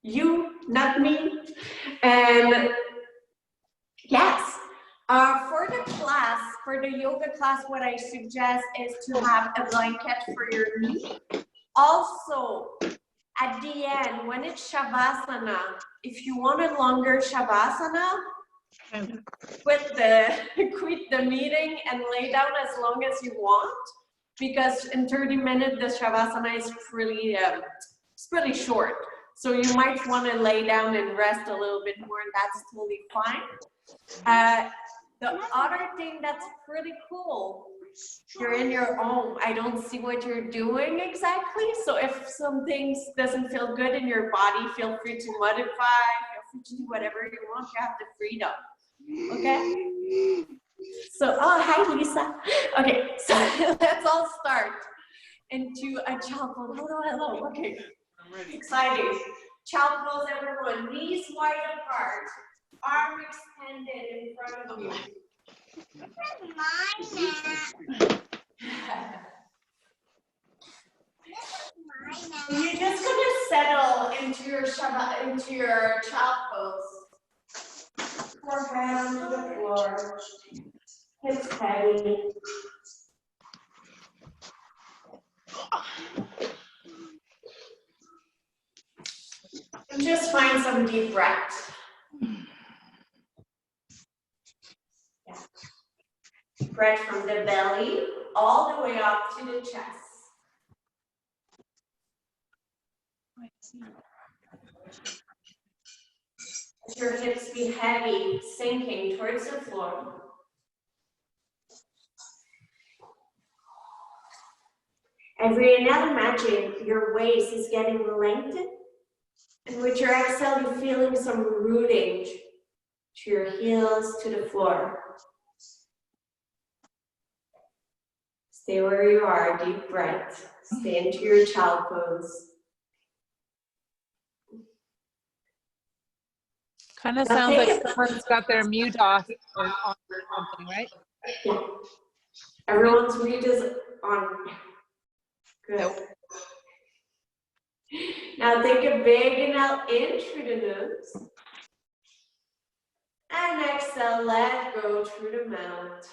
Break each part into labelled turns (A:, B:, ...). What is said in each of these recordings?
A: You, not me. And yes, for the class, for the yoga class, what I suggest is to have a blanket for your knee. Also, at the end, when it's Shavasana, if you want a longer Shavasana, quit the meeting and lay down as long as you want, because in 30 minutes, the Shavasana is it's pretty short. So you might want to lay down and rest a little bit more, and that's totally fine. The other thing that's pretty cool, you're in your home. I don't see what you're doing exactly. So if some things doesn't feel good in your body, feel free to modify, feel free to do whatever you want. You have the freedom. Okay? So, oh, hi, Lisa. Okay, so let's all start into a child pose. Hello, hello. Okay, exciting. Child pose, everyone. Knees wide apart, arm extended in front of you. You're just gonna settle into your child pose. Forehead onto the floor. Hips heavy. And just find some deep breath. Yeah. Breath from the belly all the way up to the chest. Let your hips be heavy, sinking towards the floor. Every inhale, imagine your waist is getting lengthened. And with your exhale, you're feeling some rooting to your heels, to the floor. Stay where you are, deep breath. Stay into your child pose.
B: Kind of sounds like someone's got their mute off or on or something, right?
A: Yeah. Everyone's mute is on. Good.
B: Nope.
A: Now take a big inhale in through the nose. And exhale, let go through the mouth.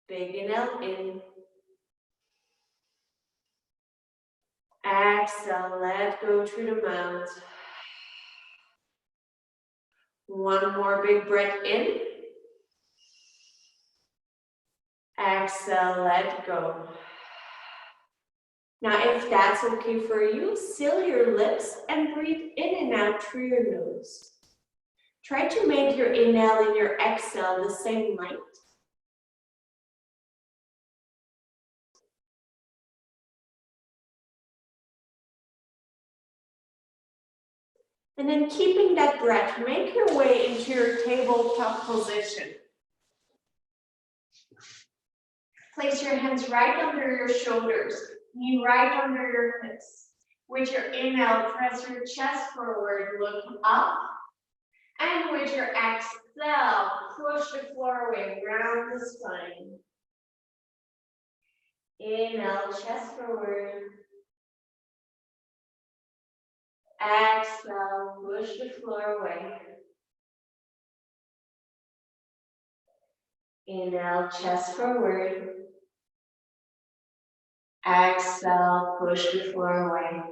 A: Big inhale in. Exhale, let go through the mouth. One more big breath in. Exhale, let go. Now, if that's okay for you, seal your lips and breathe in and out through your nose. Try to make your inhale and your exhale the same length. And then keeping that breath, make your way into your tabletop position. Place your hands right under your shoulders, knee right under your hips. With your inhale, press your chest forward, look up. And with your exhale, push the floor away, round the spine. Inhale, chest forward. Exhale, push the floor away. Inhale, chest forward. Exhale, push the floor away.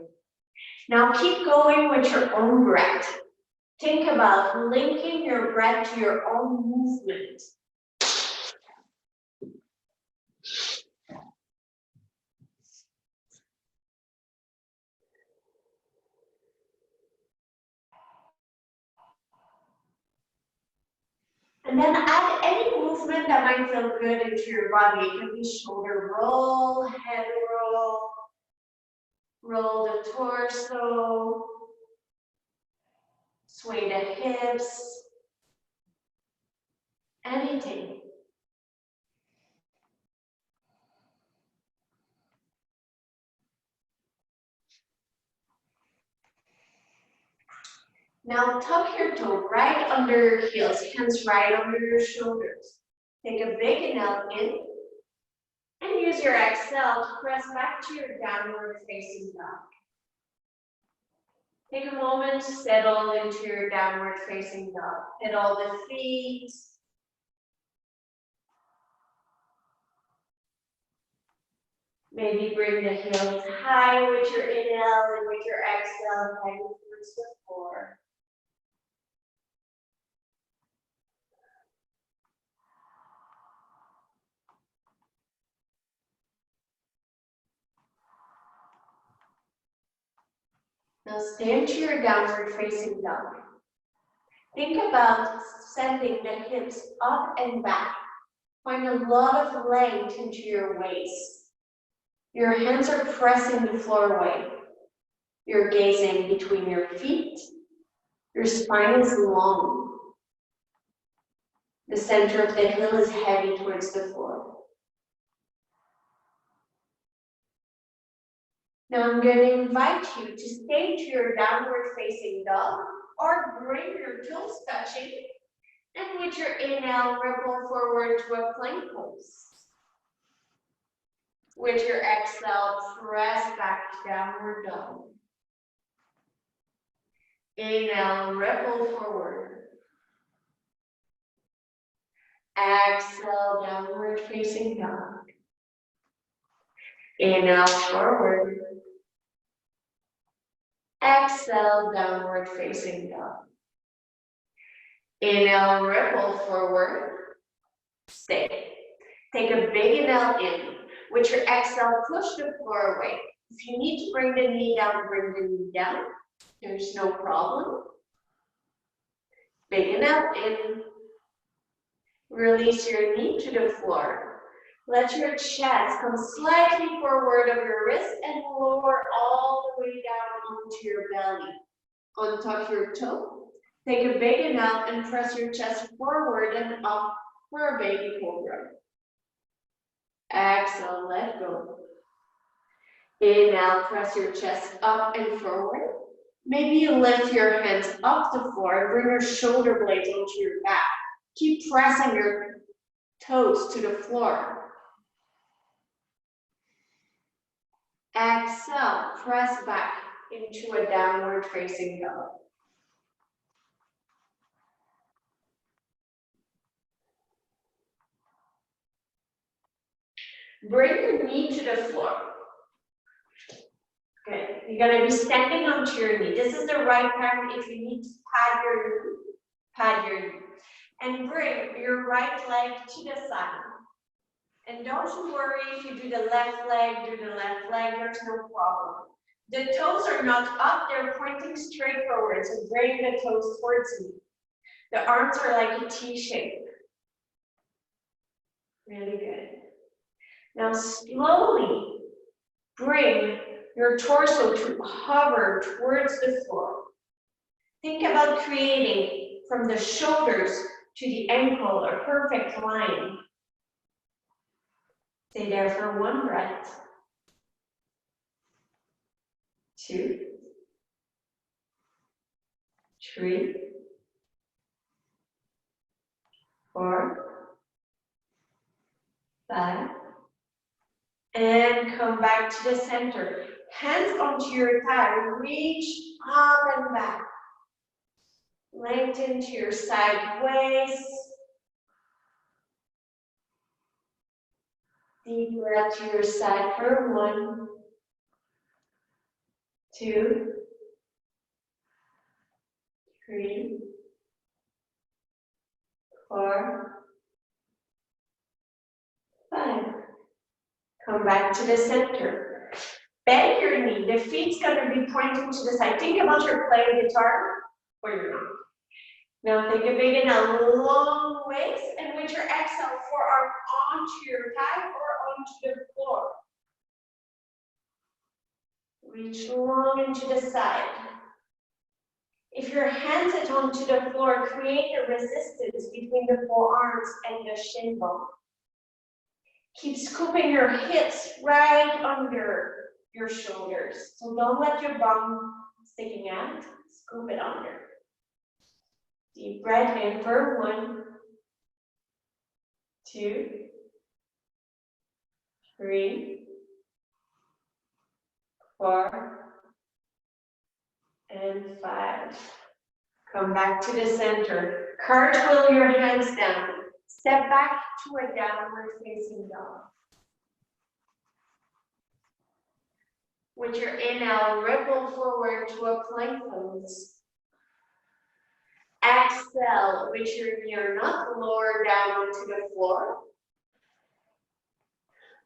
A: Now keep going with your own breath. Think about linking your breath to your own movement. And then add any movement that might feel good into your body. It can be shoulder roll, head roll, roll the torso, sway the hips, anything. Now tuck your toe right under your heels, hands right under your shoulders. Take a big inhale in, and use your exhale to press back to your downward facing dog. Take a moment to settle into your downward facing dog. Pedal the feet. Maybe bring the heels high with your inhale and with your exhale, heading towards the floor. Now stand to your downward facing dog. Think about sending the hips up and back. Find a lot of length into your waist. Your hands are pressing the floor away. You're gazing between your feet. Your spine is long. The center of the heel is heavy towards the floor. Now I'm going to invite you to stay to your downward facing dog or bring your toes touching, and with your inhale, ripple forward to a plank pose. With your exhale, press back to downward dog. Inhale, ripple forward. Exhale, downward facing dog. Inhale, forward. Exhale, downward facing dog. Inhale, ripple forward. Stay. Take a big inhale in. With your exhale, push the floor away. If you need to bring the knee down, bring the knee down. There's no problem. Big inhale in. Release your knee to the floor. Let your chest come slightly forward of your wrist and lower all the way down onto your belly. Untuck your toe. Take a big inhale and press your chest forward and up for a baby cobra. Exhale, let go. Inhale, press your chest up and forward. Maybe you lift your hands up the floor and bring your shoulder blades onto your back. Keep pressing your toes to the floor. Exhale, press back into a downward facing dog. Bring your knee to the floor. Good. You're going to be standing onto your knee. This is the right hand. If you need to pad your knee. And bring your right leg to the side. And don't worry if you do the left leg, there's no problem. The toes are not up, they're pointing straight forward. So bring the toes towards you. The arms are like a T shape. Really good. Now slowly bring your torso to hover towards the floor. Think about creating from the shoulders to the ankle a perfect line. Stay there for one breath. 2, 3, 4, 5. And come back to the center. Hands onto your thigh. Reach up and back. Lengthen to your side waist. Deep breath to your side for 1, 2, 3, 4, 5. Come back to the center. Bend your knee. The feet's going to be pointing to the side. Think about your playing guitar or you're not. Now take a big inhale, long waist, and with your exhale, forearm onto your thigh or onto the floor. Reach long into the side. If your hands are onto the floor, create a resistance between the forearms and the shin bone. Keep scooping your hips right under your shoulders. So don't let your bum sticking out. Scoop it under. Deep breath in for 1, 2, 3, 4, and and 5. Come back to the center. Cartwheel your hands down. Step back to a downward facing dog. With your inhale, ripple forward to a plank pose. Exhale, with your near nut, lower down onto the floor.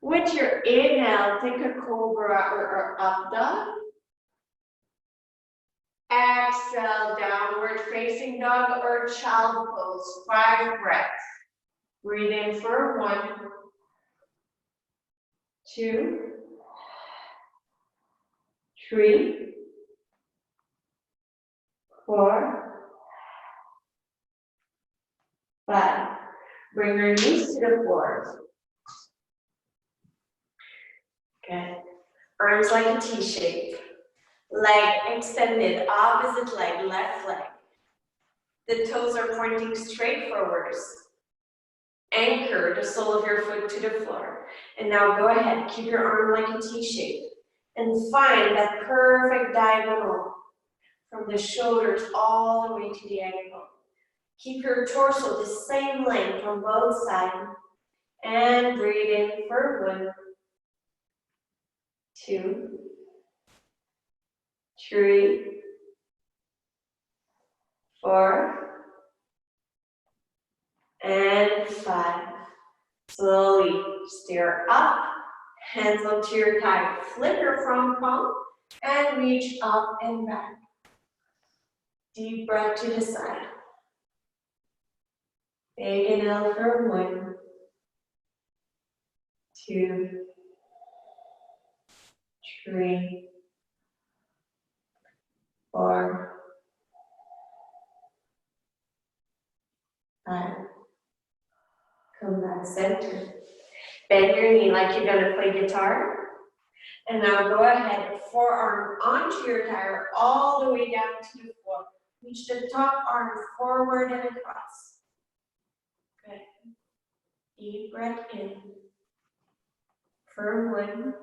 A: With your inhale, take a cobra or up dog. Exhale, downward facing dog or child pose. 5 breaths. Breathe in for 1, 2, 3, 4, 5. Bring your knees to the floor. Good. Arms like a T shape. Leg extended, opposite leg, left leg. The toes are pointing straight forwards. Anchor the sole of your foot to the floor. And now go ahead, keep your arm like a T shape. And find that perfect diagonal from the shoulders all the way to the ankle. Keep your torso the same length on both sides. And breathe in for 1, 2, 3, 4, and 5. Slowly steer up, hands onto your thigh. Flip your front palm and reach up and back. Deep breath to the side. Big inhale for 1, 2, 3, 4, 5. Come back center. Bend your knee like you're gonna play guitar. And now go ahead, forearm onto your tire all the way down to the floor. Reach the top arm forward and across. Good. Deep breath in. For 1.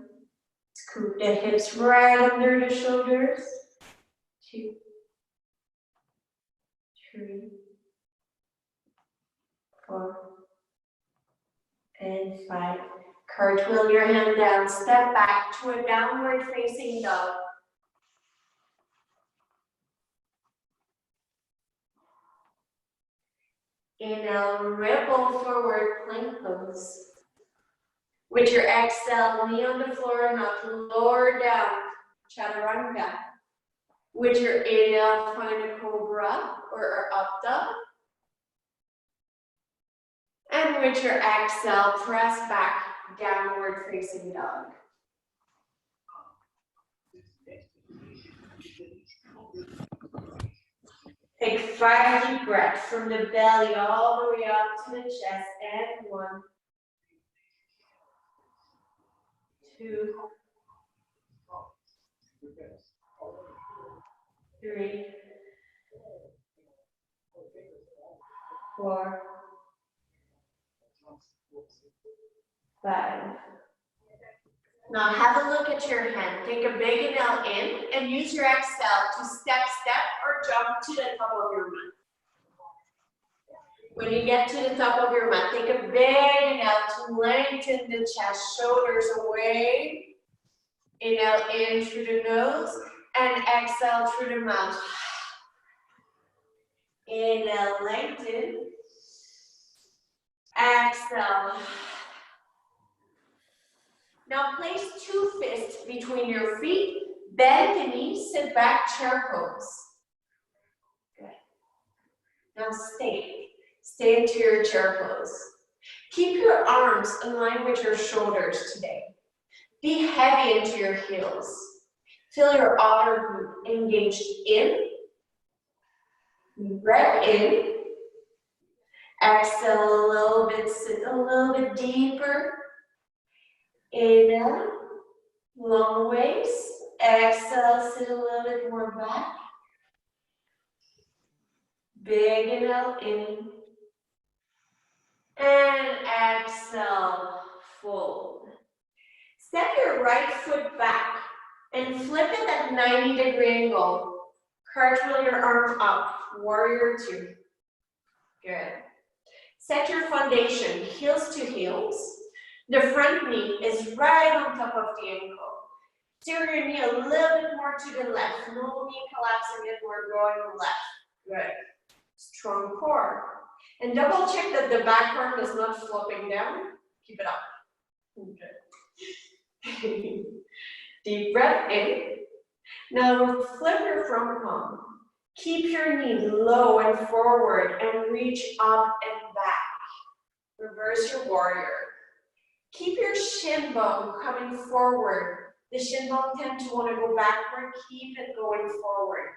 A: Scoop the hips right under the shoulders. 2, 3, 4, and 5. Cartwheel your hand down, step back to a downward facing dog. Inhale, ripple forward, plank pose. With your exhale, knee on the floor, not lower down, chaturanga. With your inhale, find a cobra or up dog. And with your exhale, press back, downward facing dog. Take 5 deep breaths from the belly all the way up to the chest. And 1, 2, 3, 4, 5. Now have a look at your hand. Take a big inhale in and use your exhale to step or jump to the top of your mat. When you get to the top of your mat, take a big inhale to lengthen the chest, shoulders away. Inhale in through the nose and exhale through the mouth. Inhale, lengthen. Exhale. Now place 2 fists between your feet, bend the knees, sit back, chair pose. Good. Now stay into your chair pose. Keep your arms in line with your shoulders today. Be heavy into your heels. Feel your outer glute engaged in. Breath in. Exhale a little bit, sit a little bit deeper. Inhale, long waist. Exhale, sit a little bit more back. Big inhale in. And exhale, fold. Step your right foot back and flip it at 90-degree angle. Cartwheel your arm up, warrior two. Good. Set your foundation, heels to heels. The front knee is right on top of the ankle. Steer your knee a little bit more to the left. No knee collapsing in, we're going left. Good. Strong core. And double check that the back arm is not flopping down. Keep it up. Good. Deep breath in. Now flip your front palm. Keep your knee low and forward and reach up and back. Reverse your warrior. Keep your shin bone coming forward. The shin bone tend to want to go backward. Keep it going forward.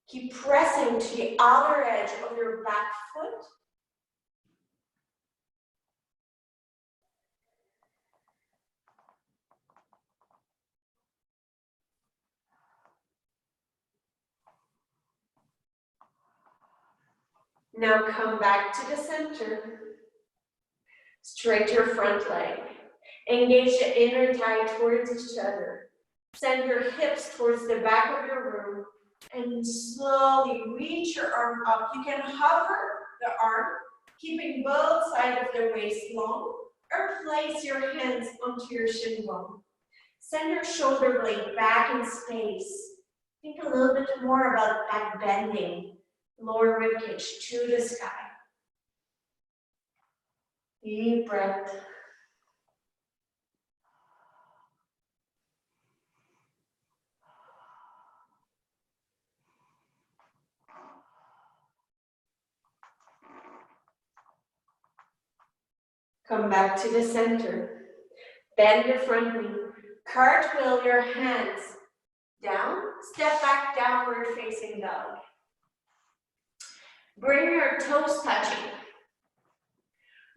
A: Keep pressing to the outer edge of your back foot. Now come back to the center. Straight your front leg. Engage the inner thigh towards each other. Send your hips towards the back of your room and slowly reach your arm up. You can hover the arm, keeping both sides of the waist long, or place your hands onto your shin bone. Send your shoulder blade back in space. Think a little bit more about that bending. Lower ribcage to the sky. Deep breath. Come back to the center. Bend your front knee. Cartwheel your hands down. Step back, downward facing dog. Bring your toes touching.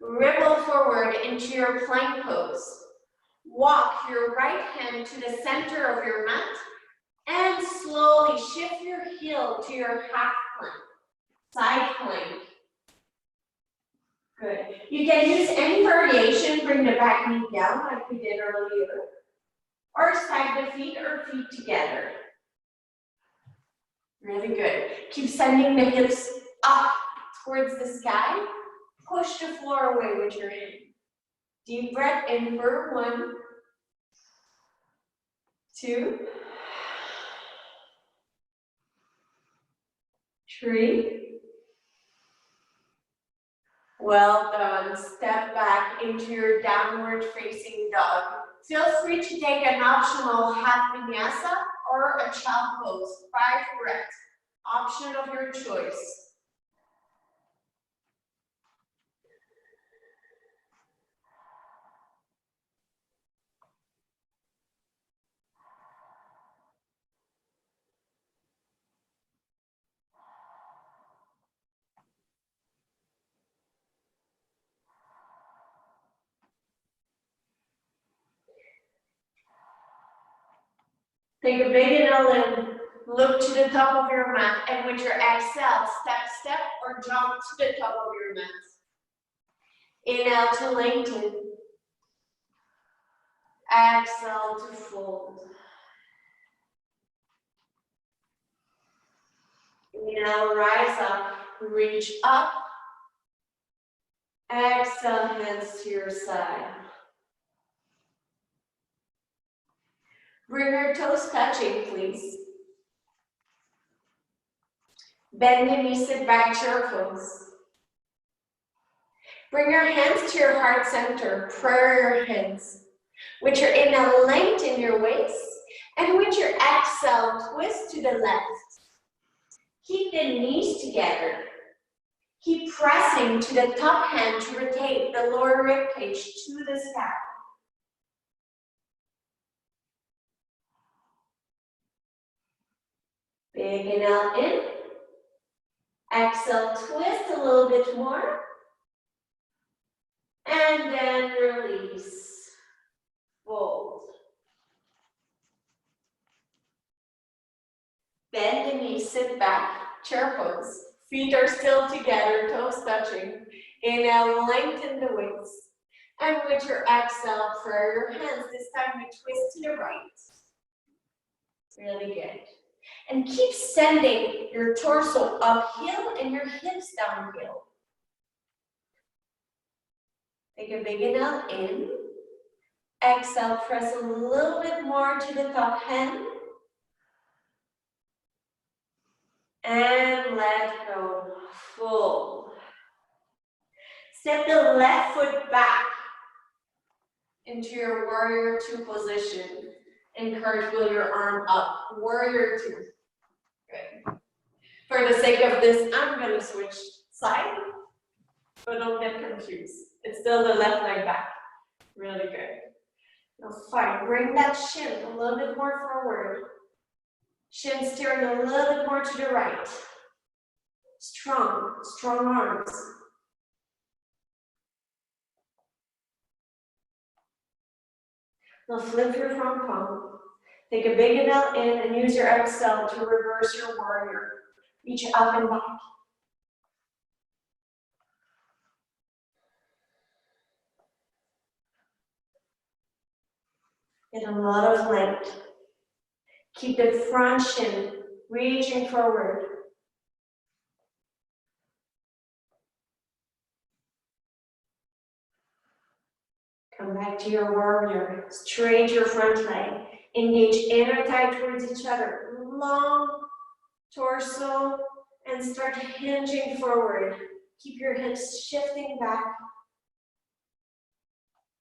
A: Ripple forward into your plank pose. Walk your right hand to the center of your mat and slowly shift your heel to your half plank, side plank. Good. You can use any variation, bring the back knee down like we did earlier, or stack the feet or feet together. Really good. Keep sending the hips up towards the sky. Push the floor away with your hand. Deep breath in for 1, 2, 3. Well done. Step back into your downward facing dog. Feel free to take an optional half vinyasa or a child pose. 5 reps. Option of your choice. Take a big inhale in, look to the top of your mat, and with your exhale, step, or jump to the top of your mat. Inhale to lengthen. Exhale to fold. Inhale, rise up, reach up. Exhale, hands to your side. Bring your toes touching, please. Bend the knees, sit back, chair pose. Bring your hands to your heart center, prayer hands. With your inhale, lengthen your waist, and with your exhale, twist to the left. Keep the knees together. Keep pressing to the top hand to rotate the lower rib cage to the sky. Big inhale in. Exhale, twist a little bit more. And then release. Fold. Bend the knees, sit back, chair pose. Feet are still together, toes touching. Inhale, lengthen the waist. And with your exhale, prayer your hands. This time we twist to the right. Really good. And keep sending your torso uphill and your hips downhill. Take a big inhale in. Exhale, press a little bit more to the top hand. And let go. Full. Step the left foot back into your warrior two position. And cartwheel your arm up. Warrior two. Good. For the sake of this, I'm going to switch side. But don't get confused. It's still the left leg back. Really good. Now fine. Bring that shin a little bit more forward. Shin steering a little bit more to the right. Strong arms. Now flip your front palm. Take a big inhale in and use your exhale to reverse your warrior. Reach up and back. Get a lot of length. Keep the front shin reaching forward. Come back to your warrior. Straight your front leg. Engage inner thigh towards each other. Long torso and start hinging forward. Keep your hips shifting back.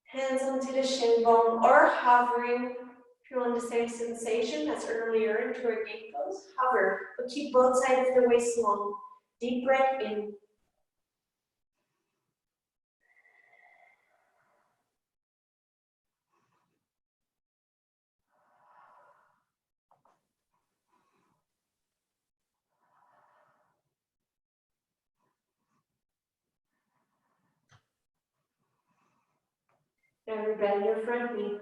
A: Hands onto the shin bone or hovering. If you want the same sensation as earlier into a gate pose, hover. But keep both sides of the waist long. Deep breath in. Now bend your front knee.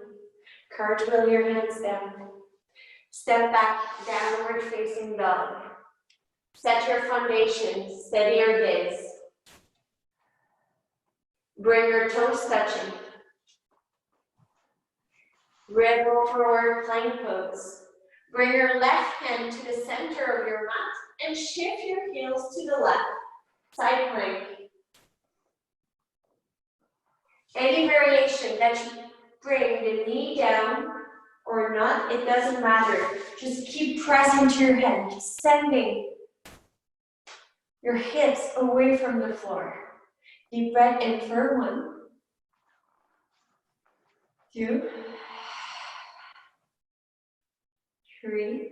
A: Cartwheel your hands down. Step back, downward facing dog. Set your foundation, steady your gaze. Bring your toes touching. Rebel forward plank pose. Bring your left hand to the center of your mat and shift your heels to the left. Side plank. Any variation that you bring the knee down or not, it doesn't matter. Just keep pressing to your head, sending your hips away from the floor. Deep breath in for 1, 2, 3,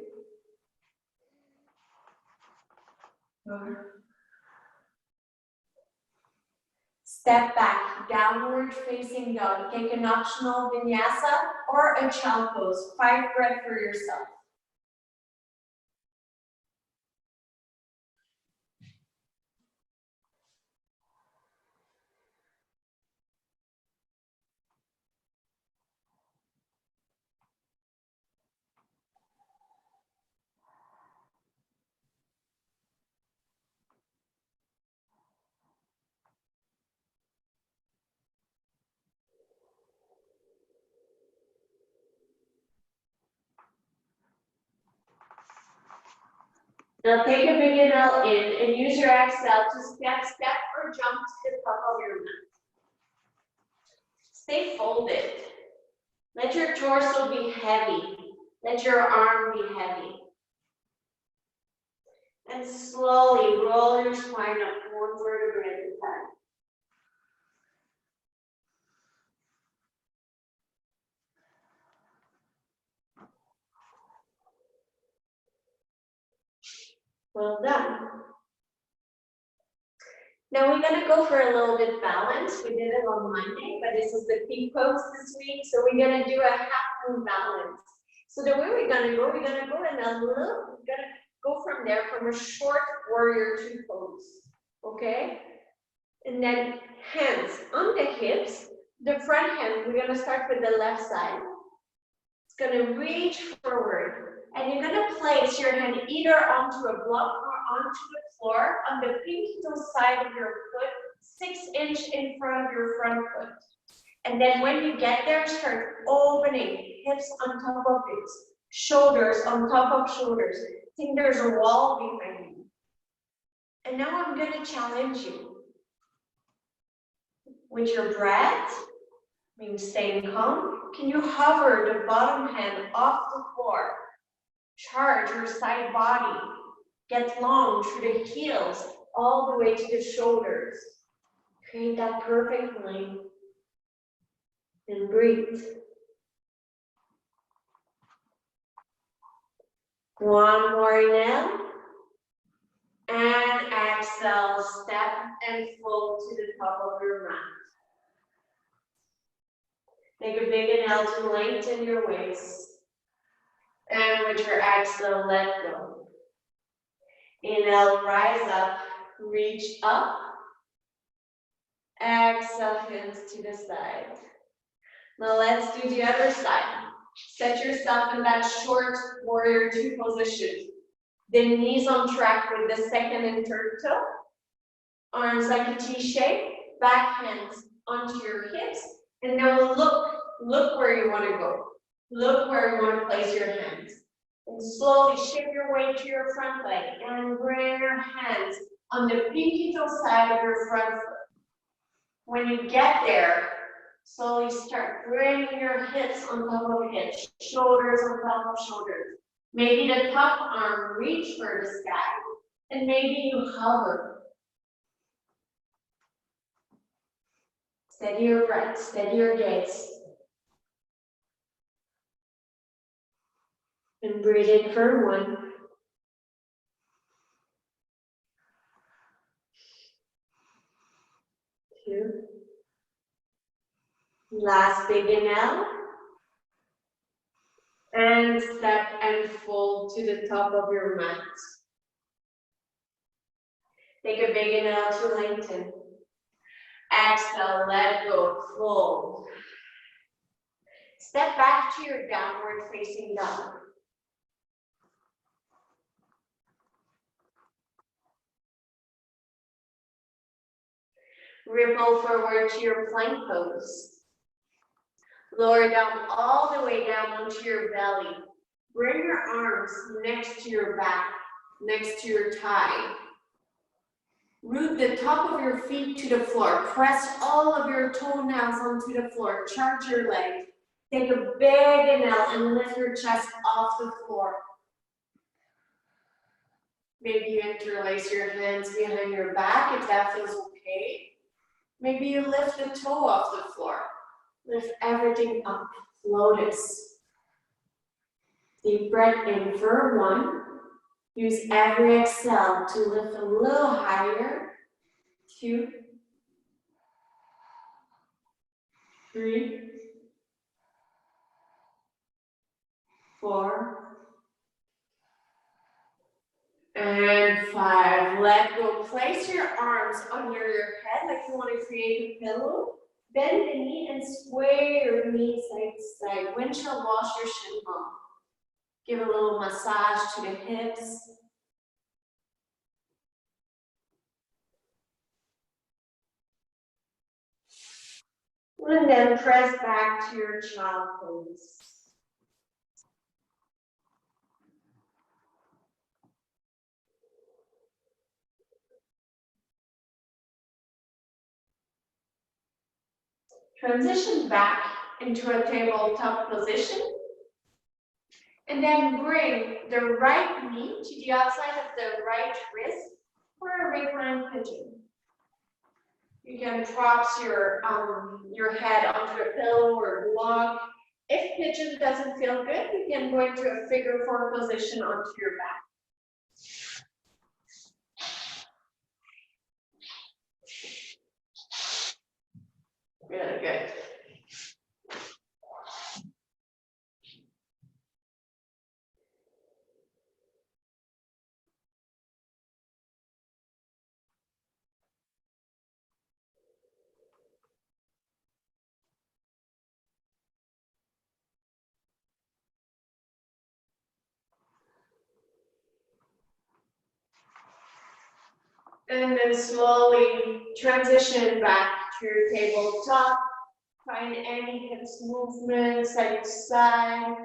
A: 4. Step back, downward facing dog. Take an optional vinyasa or a child pose. 5 breaths for yourself. Now take a big inhale in and use your exhale to step or jump to the top of your mat. Stay folded. Let your torso be heavy. Let your arm be heavy. And slowly roll your spine up 1 vertebra at a time. Well done. Now we're going to go for a little bit balance. We did it on Monday, but this is the peak pose this week. So we're going to do a half moon balance. So the way we're going to go in a little, we're going to go from there from a short warrior two pose. Okay? And then hands on the hips. The front hand, we're going to start with the left side. It's going to reach forward. And you're going to place your hand either onto a block or onto the floor on the pinky toe side of your foot, 6 inches in front of your front foot. And then when you get there, start opening hips on top of hips. Shoulders on top of shoulders. Think there's a wall behind you. And now I'm gonna challenge you. With your breath, maybe staying calm, can you hover the bottom hand off the floor? Charge your side body. Get long through the heels, all the way to the shoulders. Create that perfect line. And breathe. One more inhale. And exhale, step and fold to the top of your mat. Take a big inhale to lengthen your waist. And with your exhale, let go. Inhale, rise up, reach up. Exhale, hands to the side. Now let's do the other side. Set yourself in that short warrior two position. The knees on track with the second and third toe. Arms like a T shape. Back hands onto your hips. And now look where you want to go. Look where you want to place your hands. And slowly shift your weight to your front leg and bring your hands on the pinky toe side of your front foot. When you get there, slowly start bringing your hips on top of hips, shoulders on top of shoulders. Maybe the top arm reach for the sky, and maybe you hover. Steady your breath, steady your gaze. And breathe in for 1. 2. Last big inhale. And step and fold to the top of your mat. Take a big inhale to lengthen. Exhale, let go, fold. Step back to your downward facing dog. Ripple forward to your plank pose. Lower down all the way down onto your belly. Bring your arms next to your back, next to your thigh. Root the top of your feet to the floor. Press all of your toenails onto the floor. Charge your leg. Take a big inhale and lift your chest off the floor. Maybe you interlace your hands behind your back if that feels okay. Maybe you lift the toe off the floor. Lift everything up. Lotus. Deep breath in for 1. Use every exhale to lift a little higher. 2. 3. 4. And 5. Let go. Place your arms under your head like you want to create a pillow. Bend the knee and sway your knee side to side. Windshield wash your shin bone. Give a little massage to the hips. And then press back to your child pose. Transition back into a tabletop position. And then bring the right knee to the outside of the right wrist for a reclined pigeon. You can prop your head onto a pillow or block. If pigeon doesn't feel good, you can go into a figure 4 position onto your back. Really good. And then slowly transition back to your tabletop. Find any hips movement, side to side.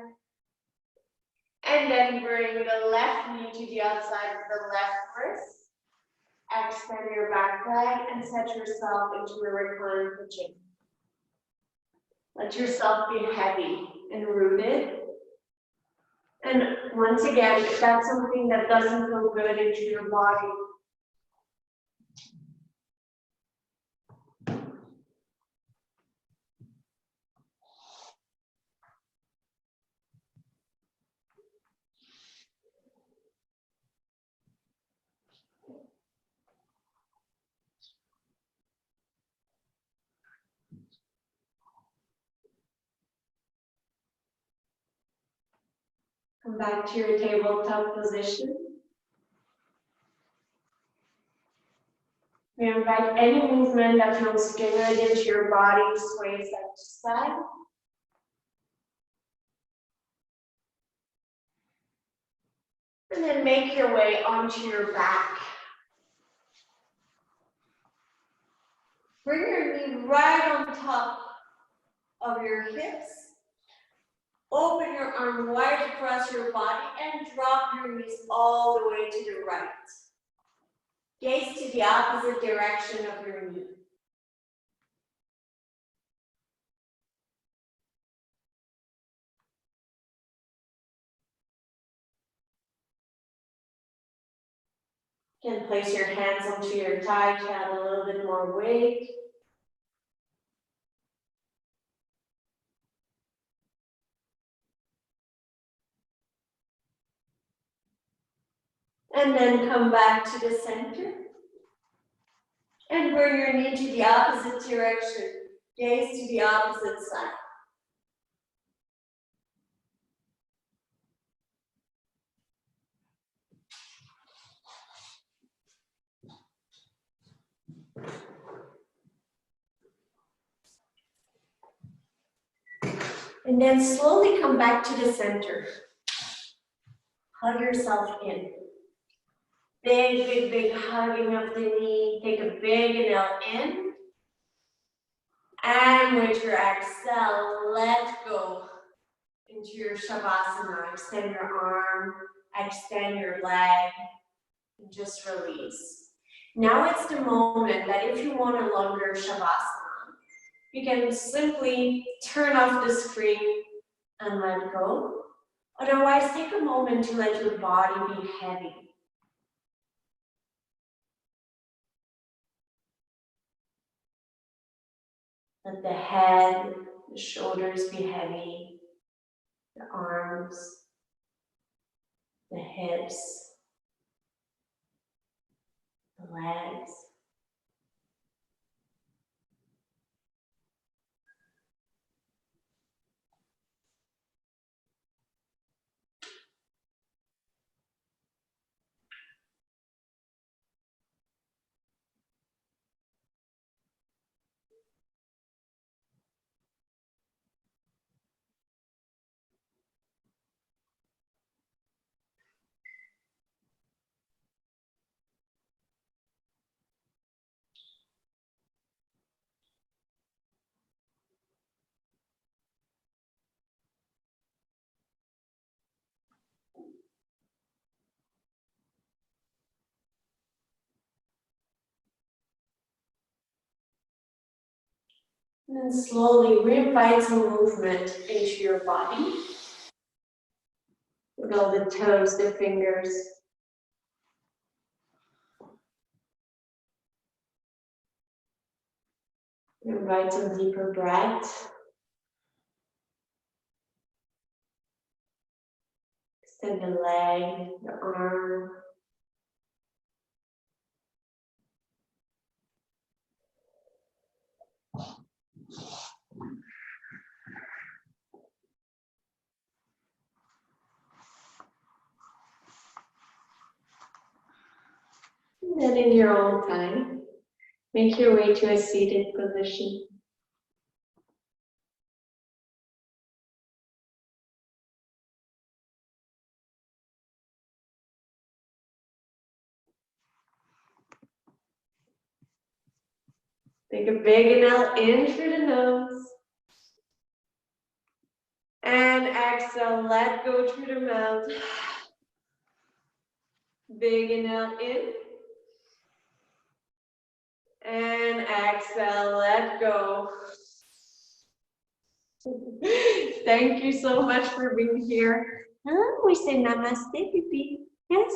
A: And then bring the left knee to the outside of the left wrist. Extend your back leg and set yourself into a reclined position. Let yourself be heavy and rooted. And once again, if that's something that doesn't feel good into your body, come back to your tabletop position. We invite any movement that feels good into your body, sway side to side. And then make your way onto your back. Bring your knee right on top of your hips. Open your arm wide across your body and drop your knees all the way to the right. Gaze to the opposite direction of your knee. You can place your hands onto your thigh to add a little bit more weight. And then come back to the center. And bring your knee to the opposite direction. Gaze to the opposite side. And then slowly come back to the center. Hug yourself in. Big, big, big hugging of the knee. Take a big inhale in. And with your exhale, let go into your Shavasana. Extend your arm, extend your leg, and just release. Now it's the moment that if you want a longer Shavasana, you can simply turn off the screen and let go. Otherwise, take a moment to let your body be heavy. Let the head, the shoulders be heavy, the arms, the hips, the legs. And then slowly reinvite some movement into your body. Wiggle the toes, the fingers. Invite some deeper breath. Extend the leg, the arm. And then in your own time, make your way to a seated position. Take a big inhale in through the nose. And exhale, let go through the mouth. Big inhale in. And exhale, let go. Thank you so much for being here. We say namaste, Pipi. Yes?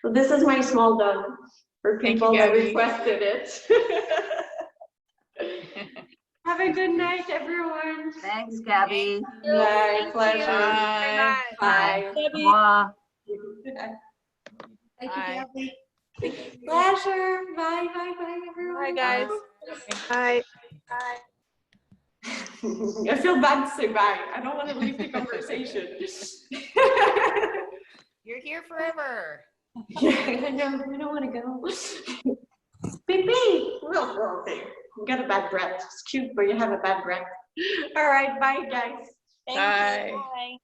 A: So this is my small dog for people that requested it. Have a good night, everyone.
C: Thanks, Gaby.
A: Bye. Pleasure.
B: Bye.
A: Bye.
C: Mwah.
A: Thank you,
B: Bye.
A: Gaby. Pleasure. Bye, everyone.
B: Bye, guys.
D: Bye.
A: I feel bad to say bye. I don't want to leave the conversation.
E: You're here forever.
A: Yeah, I know. I don't want to go. Beep, beep. Real girl there. You got a bad breath. It's cute, but you have a bad breath. All right. Bye, guys.
D: Bye.
E: Bye.